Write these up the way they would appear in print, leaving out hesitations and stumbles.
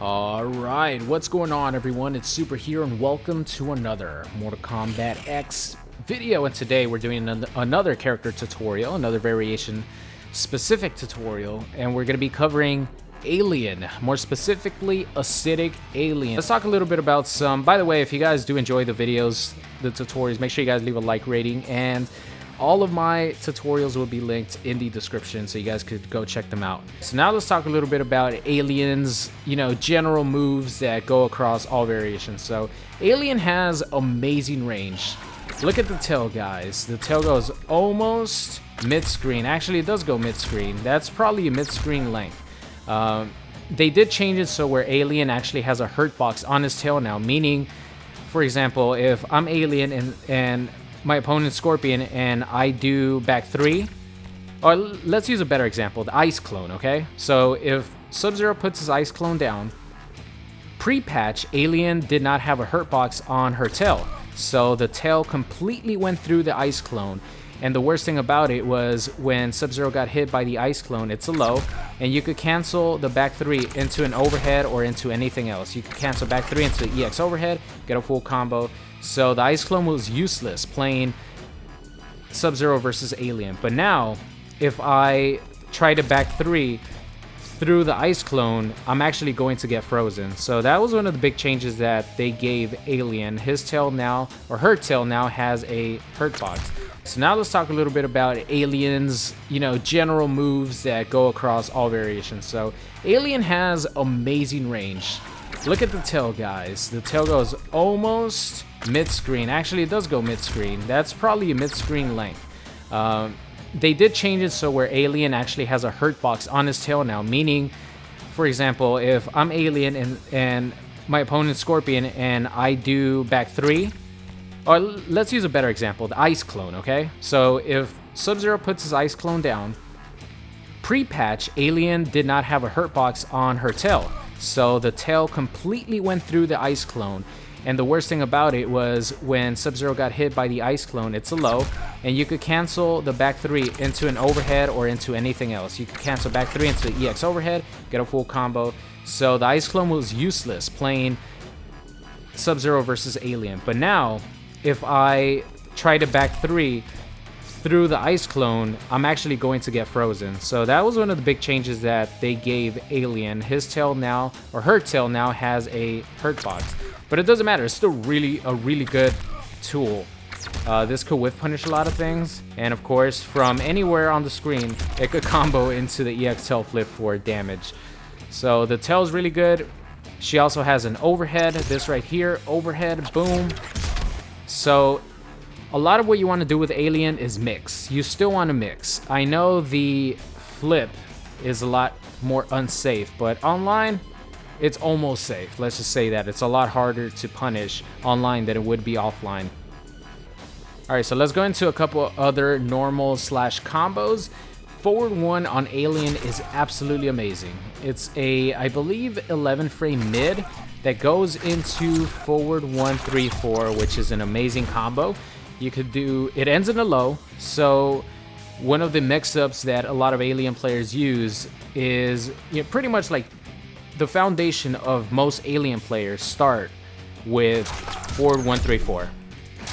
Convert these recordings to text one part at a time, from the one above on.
Alright, what's going on everyone? It's Super here and welcome to another Mortal Kombat X video. And today we're doing another character tutorial, another variation specific tutorial, and we're going to be covering Alien, more specifically Acidic Alien. Let's talk a little bit about some, by the way, if you guys do enjoy the videos, the tutorials, make sure you guys leave a like rating, and all of my tutorials will be linked in the description so you guys could go check them out. So now let's talk a little bit about Alien's, general moves that go across all variations. So Alien has amazing range. Look at the tail, guys. The tail goes almost mid-screen. Actually, it does go mid-screen. That's probably a mid-screen length. They did change it so where Alien actually has a hurt box on his tail now, meaning, for example, if I'm Alien and my opponent's Scorpion and I do back 3, or let's use a better example, the Ice Clone, okay? So if Sub-Zero puts his Ice Clone down, pre-patch, Alien did not have a hurt box on her tail. So the tail completely went through the Ice Clone. And the worst thing about it was when Sub-Zero got hit by the Ice Clone, it's a low, and you could cancel the back 3 into an overhead or into anything else. You could cancel back 3 into the EX overhead, get a full combo. So the Ice Clone was useless playing Sub-Zero versus Alien. But now, if I try to back 3 through the Ice Clone, I'm actually going to get frozen. So that was one of the big changes that they gave Alien. His tail now, or her tail now, has a hurt box. So now let's talk a little bit about Alien's, general moves that go across all variations. So Alien has amazing range. Look at the tail, guys. The tail goes almost mid-screen. Actually, it does go mid-screen. That's probably a mid-screen length. They did change it so where Alien actually has a hurt box on his tail now, meaning, for example, if I'm Alien and my opponent's Scorpion and I do back 3, or let's use a better example, the Ice Clone, okay? So if Sub-Zero puts his Ice Clone down, pre-patch, Alien did not have a hurt box on her tail. So the tail completely went through the Ice Clone. And the worst thing about it was when Sub-Zero got hit by the Ice Clone, it's a low, and you could cancel the back 3 into an overhead or into anything else. You could cancel back 3 into the EX overhead, get a full combo. So the Ice Clone was useless playing Sub-Zero versus Alien. But now, if I try to back 3 through the Ice Clone, I'm actually going to get frozen. So that was one of the big changes that they gave Alien. His tail now, or her tail now, has a hurt box. But it doesn't matter, it's still a really good tool. This could whiff punish a lot of things, and of course, from anywhere on the screen, it could combo into the EX tail flip for damage. So the tail is really good. She also has an overhead, this right here, overhead, boom. So a lot of what you want to do with Alien is mix. You still want to mix. I know the flip is a lot more unsafe, but online, it's almost safe. Let's just say that. It's a lot harder to punish online than it would be offline. Alright, so let's go into a couple other normal / combos. Forward 1 on Alien is absolutely amazing. It's a, I believe, 11 frame mid that goes into forward 1, 3, 4, which is an amazing combo. You could do, it ends in a low, so one of the mix-ups that a lot of Alien players use is pretty much like the foundation of most Alien players start with forward 1, 3, 4.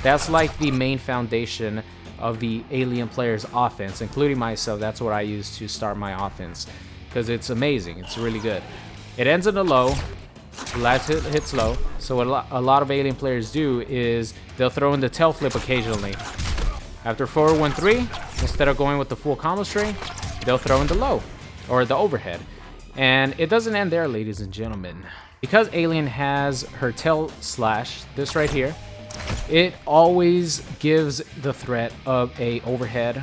That's like the main foundation of the Alien player's offense, including myself. That's what I use to start my offense because it's amazing. It's really good. It ends in a low. The last hit hits low. So what a lot of Alien players do is they'll throw in the tail flip occasionally. After forward 1, 3, instead of going with the full combo string, they'll throw in the low or the overhead. And it doesn't end there, ladies and gentlemen. Because Alien has her tail slash, this right here, it always gives the threat of a overhead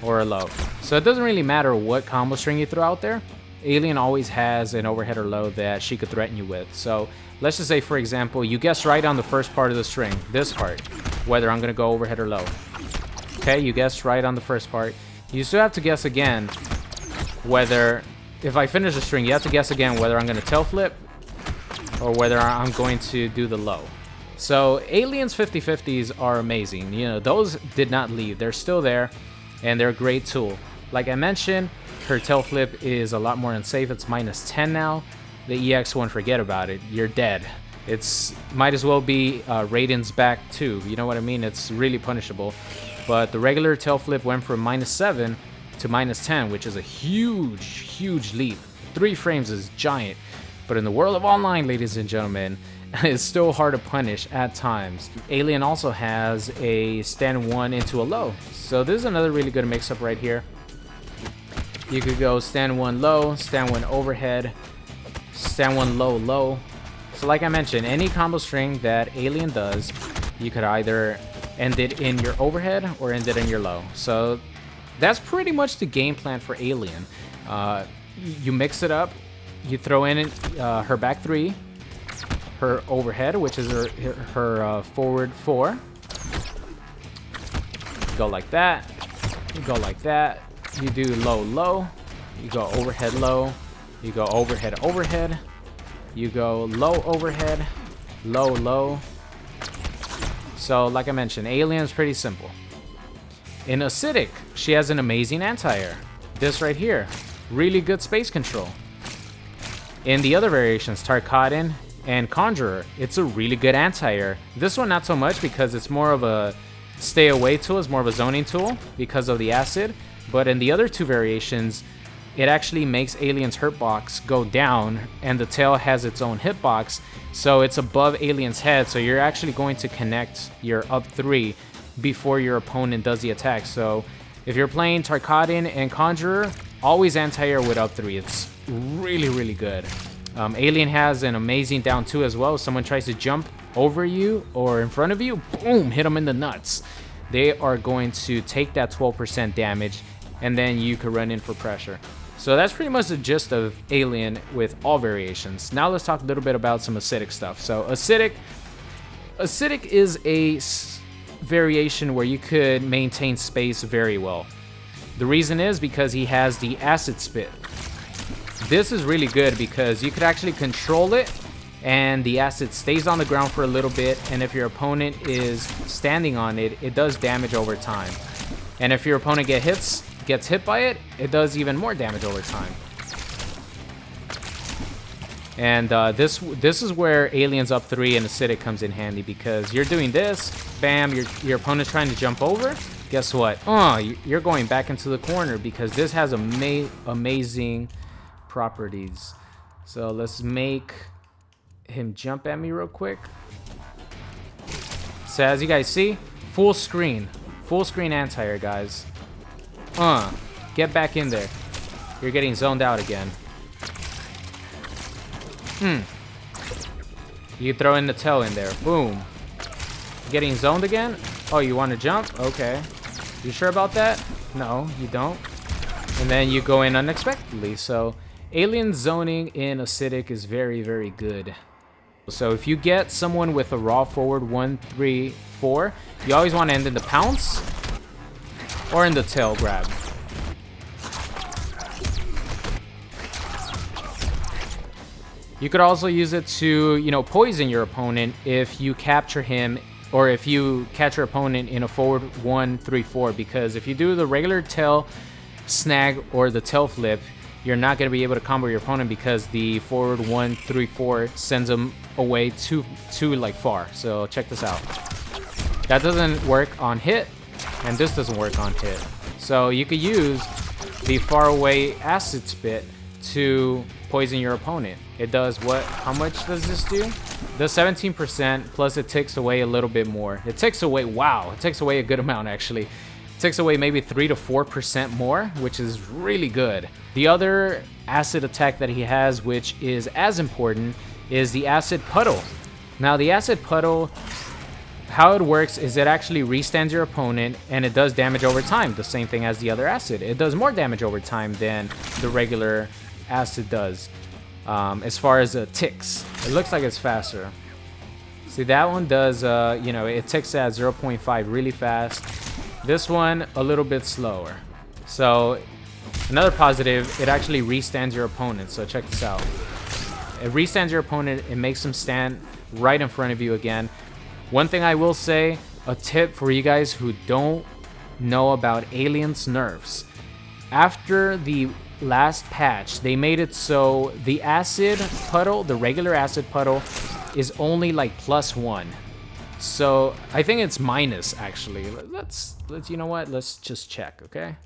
or a low. So it doesn't really matter what combo string you throw out there. Alien always has an overhead or low that she could threaten you with. So let's just say, for example, you guess right on the first part of the string, this part, whether I'm going to go overhead or low. Okay, you guessed right on the first part. You still have to guess again whether, if I finish the string, you have to guess again whether I'm going to tail flip or whether I'm going to do the low. So Alien's 50-50s are amazing. Those did not leave. They're still there, and they're a great tool. Like I mentioned, her tail flip is a lot more unsafe. It's -10 now. the EX one, forget about it. You're dead. It's might as well be Raiden's back too. You know what I mean? It's really punishable. But the regular tail flip went from -7 to -10, which is a huge leap. 3 frames is giant. But in the world of online, ladies and gentlemen, it's still hard to punish at times. Alien also has a stand 1 into a low. So this is another really good mix-up right here. You could go stand 1 low, stand 1 overhead, stand 1 low, low. So like I mentioned, any combo string that Alien does, you could either end it in your overhead or end it in your low. So that's pretty much the game plan for Alien. You mix it up, you throw in her back 3, her overhead, which is her forward 4. You go like that, you go like that, you do low, low, you go overhead, low, you go overhead, overhead, you go low, overhead, low, low. So like I mentioned, Alien is pretty simple. In Acidic, she has an amazing anti-air. This right here, really good space control. In the other variations, Tarkatan and Conjurer, it's a really good anti-air. This one not so much because it's more of a stay away tool, it's more of a zoning tool because of the acid. But in the other 2 variations, it actually makes Alien's hitbox go down, and the tail has its own hitbox, so it's above Alien's head, so you're actually going to connect your up 3 before your opponent does the attack. So if you're playing Tarkatan and Conjurer, always anti-air with up 3. It's really good. Alien has an amazing down 2 as well. If someone tries to jump over you or in front of you, boom, hit them in the nuts. They are going to take that 12% damage, and then you could run in for pressure. So that's pretty much the gist of Alien with all variations. Now let's talk a little bit about some acidic stuff. So acidic is a variation where you could maintain space very well. The reason is because he has the acid spit. This is really good because you could actually control it and the acid stays on the ground for a little bit, and if your opponent is standing on it, it does damage over time. And if your opponent gets hit by it, it does even more damage over time. And this is where Alien's up 3 and Acidic comes in handy, because you're doing this, bam, your opponent's trying to jump over. Guess what? You're going back into the corner because this has amazing properties. So let's make him jump at me real quick. So as you guys see, full screen anti-air, guys. Get back in there. You're getting zoned out again. You throw in the tail in there. Boom. Getting zoned again? Oh, you want to jump? Okay. You sure about that? No, you don't. And then you go in unexpectedly. So Alien zoning in Acidic is very good. So if you get someone with a raw forward 1, 3, 4, you always want to end in the pounce or in the tail grab. You could also use it to, poison your opponent if you capture him, or if you catch your opponent in a forward 1, 3, 4, because if you do the regular tail snag or the tail flip, you're not going to be able to combo your opponent because the forward 1, 3, 4 sends them away too far. So check this out. That doesn't work on hit, and this doesn't work on hit. So you could use the far away acid spit to poison your opponent. It does what? How much does this do? It does 17%, plus it takes away a little bit more. It takes away, wow, it takes away a good amount actually. It takes away maybe 3 to 4% more, which is really good. The other acid attack that he has, which is as important, is the acid puddle. Now the acid puddle, how it works is it actually restands your opponent, and it does damage over time, the same thing as the other acid. It does more damage over time than the regular acid does. As far as ticks, it looks like it's faster. See, that one does, it ticks at 0.5 really fast. This one a little bit slower. So another positive, it actually restands your opponent. So check this out. It restands your opponent. It makes them stand right in front of you again. One thing I will say, a tip for you guys who don't know about Alien's nerfs. After the last patch, they made it so the acid puddle, the regular acid puddle, is only like +1. So I think it's minus actually. Let's you know what? Let's just check, okay?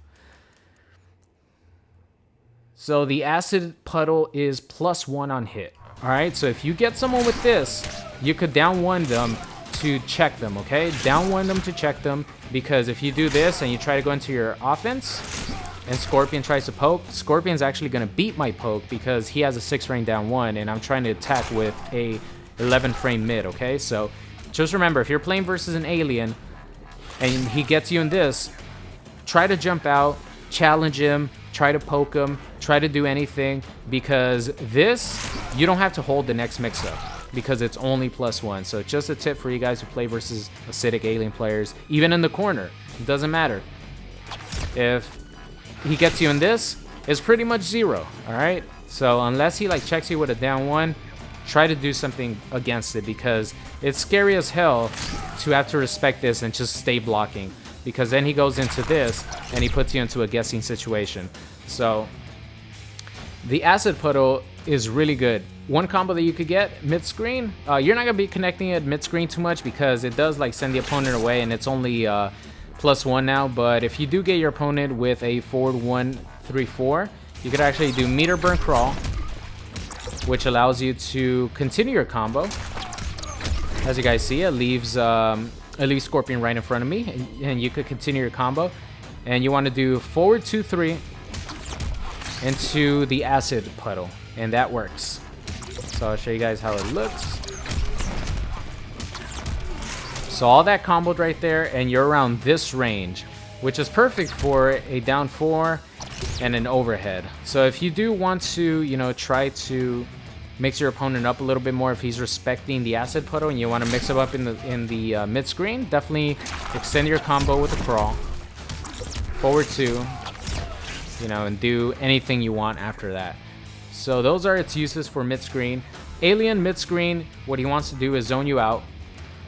So the acid puddle is +1 on hit. All right, so if you get someone with this, you could down one them to check them, okay? Down one them to check them, because if you do this and you try to go into your offense and Scorpion tries to poke, Scorpion's actually gonna beat my poke because he has a 6 frame down one and I'm trying to attack with a 11 frame mid, okay? So just remember, if you're playing versus an alien and he gets you in this, try to jump out, challenge him, try to poke him, try to do anything, because this, you don't have to hold the next mix-up because it's only +1. So just a tip for you guys who play versus acidic alien players, even in the corner, it doesn't matter. If he gets you in this, it's pretty much 0, all right? So unless he like checks you with a down one, try to do something against it, because it's scary as hell to have to respect this and just stay blocking, because then he goes into this and he puts you into a guessing situation. So the acid puddle is really good. One combo that you could get mid-screen, you're not gonna be connecting it mid-screen too much because it does like send the opponent away and it's only +1 now. But if you do get your opponent with a forward 1-3-4, you could actually do meter burn crawl, which allows you to continue your combo. As you guys see, it leaves Scorpion right in front of me, and you could continue your combo. And you want to do forward 2-3 into the acid puddle, and that works. So I'll show you guys how it looks. So all that comboed right there, and you're around this range, which is perfect for a down 4 and an overhead. So if you do want to, you know, try to mix your opponent up a little bit more, if he's respecting the acid puddle and you want to mix him up in the mid screen, definitely extend your combo with a crawl, forward 2, you know, and do anything you want after that. So those are its uses for mid screen. Alien mid screen, what he wants to do is zone you out,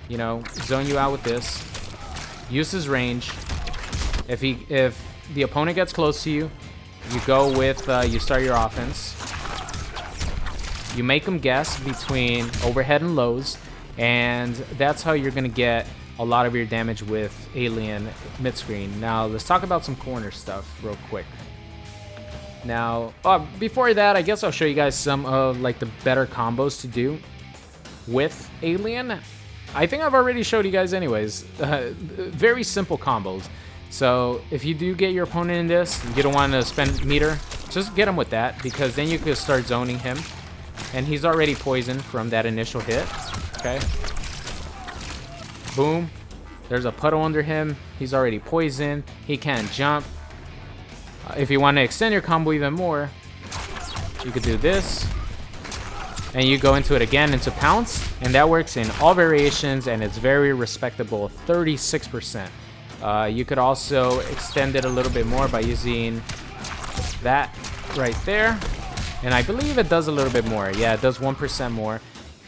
you know, zone you out with this, use his range. If the opponent gets close to you, you go with you start your offense. You make them guess between overhead and lows, and that's how you're gonna get a lot of your damage with alien mid screen. Now let's talk about some corner stuff real quick. Now before that, I guess I'll show you guys some of like the better combos to do with alien. I think I've already showed you guys anyways. Very simple combos. So if you do get your opponent in this, you don't want to spend meter, just get him with that, because then you could start zoning him. And he's already poisoned from that initial hit, okay? Boom. There's a puddle under him. He's already poisoned. He can't jump. If you want to extend your combo even more, you could do this. And you go into it again, into pounce. And that works in all variations, and it's very respectable, 36%. You could also extend it a little bit more by using that right there. And I believe it does a little bit more. Yeah, it does 1% more.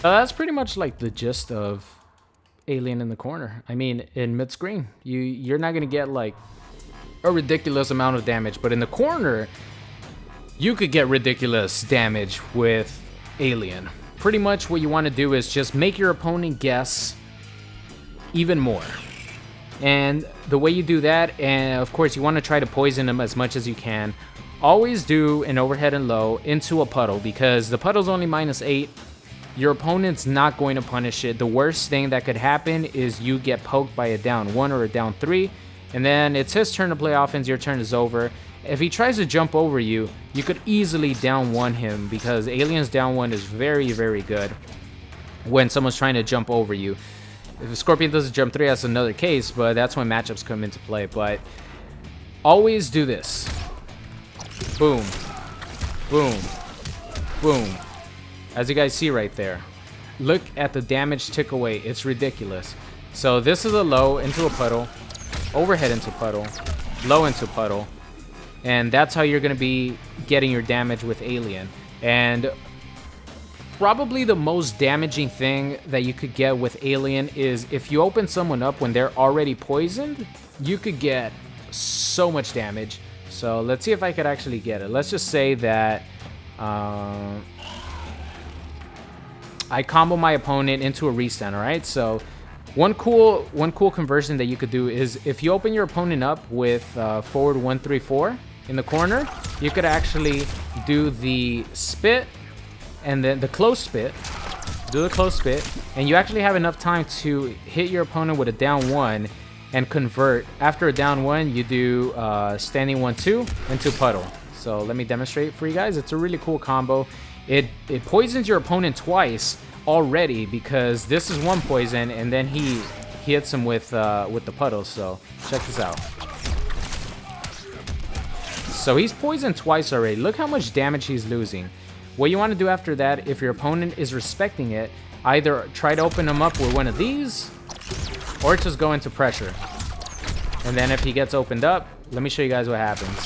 That's pretty much like the gist of alien in the corner. I mean, in mid-screen, you're not going to get like a ridiculous amount of damage. But in the corner, you could get ridiculous damage with alien. Pretty much what you want to do is just make your opponent guess even more. And the way you do that, and of course you want to try to poison them as much as you can. Always do an overhead and low into a puddle, because the puddle's only -8. Your opponent's not going to punish it. The worst thing that could happen is you get poked by a down 1 or a down 3, and then it's his turn to play offense, your turn is over. If he tries to jump over you, you could easily down 1 him, because Alien's down 1 is very, very good when someone's trying to jump over you. If Scorpion doesn't jump 3, that's another case, but that's when matchups come into play. But always do this. Boom, boom, boom. As you guys see right there, look at the damage tick away. It's ridiculous. So this is a low into a puddle, overhead into puddle, low into puddle, and that's how you're going to be getting your damage with alien. And probably the most damaging thing that you could get with alien is if you open someone up when they're already poisoned, you could get so much damage. So let's see if I could actually get it. Let's just say that I combo my opponent into a restand, all right? So one cool conversion that you could do is if you open your opponent up with forward 1-3-4 in the corner, you could actually do the spit and then the close spit. Do the close spit, and you actually have enough time to hit your opponent with a down 1 and convert. After a down 1, you do standing 1-2 into puddle. So let me demonstrate for you guys. It's a really cool combo. It poisons your opponent twice already because this is one poison, and then he hits him with the puddle. So check this out. So he's poisoned twice already. Look how much damage he's losing. What you want to do after that, if your opponent is respecting it, either try to open him up with one of these, or just go into pressure. And then if he gets opened up, let me show you guys what happens.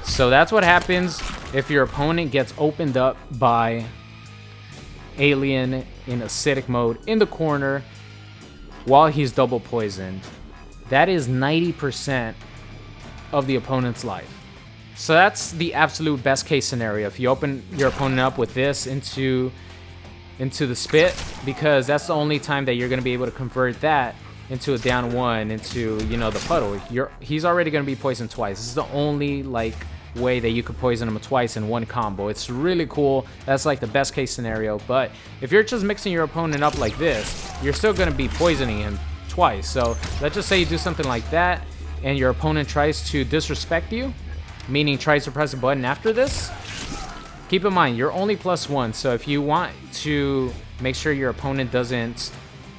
So that's what happens if your opponent gets opened up by Alien in acidic mode in the corner while he's double poisoned. That is 90% of the opponent's life. So that's the absolute best case scenario. If you open your opponent up with this into the spit, because that's the only time that you're going to be able to convert that into a down 1 into, you know, the puddle. He's already going to be poisoned twice. This is the only like way that you could poison him twice in one combo. It's really cool. That's like the best case scenario. But if you're just mixing your opponent up like this, you're still going to be poisoning him twice. So let's just say you do something like that and your opponent tries to disrespect you, meaning tries to press a button after this. Keep in mind, you're only +1. So if you want to make sure your opponent doesn't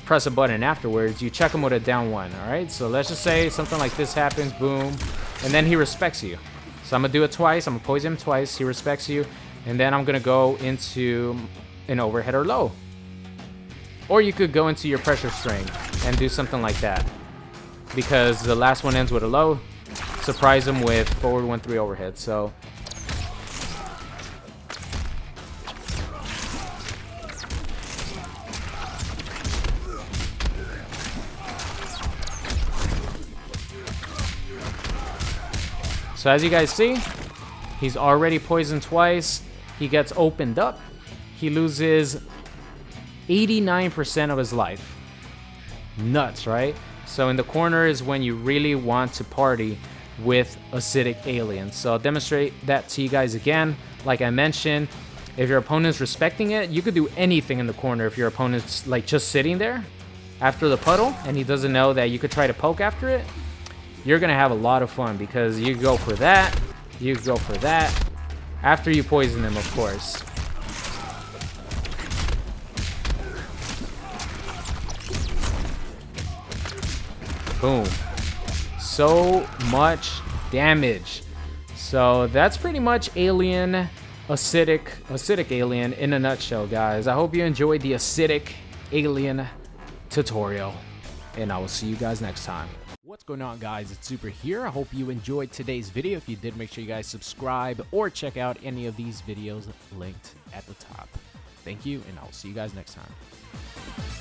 press a button afterwards, you check him with a down 1. All right, so let's just say something like this happens, boom, and then he respects you. So I'm gonna do it twice. I'm gonna poison him twice. He respects you, and then I'm gonna go into an overhead or low. Or you could go into your pressure string and do something like that, because the last one ends with a low. Surprise him with forward 1-3 overhead. So as you guys see, he's already poisoned twice. He gets opened up. He loses 89% of his life. Nuts, right? So in the corner is when you really want to party with acidic aliens. So I'll demonstrate that to you guys again. Like I mentioned, if your opponent's respecting it, you could do anything in the corner. If your opponent's like just sitting there after the puddle and he doesn't know that you could try to poke after it, you're gonna have a lot of fun because you go for that, you go for that, after you poison them, of course. Boom. So much damage. So that's pretty much Alien, acidic Alien in a nutshell, guys. I hope you enjoyed the acidic Alien tutorial, and I will see you guys next time. What's going on, guys? It's Super here. I hope you enjoyed today's video. If you did, make sure you guys subscribe or check out any of these videos linked at the top. Thank you, and I'll see you guys next time.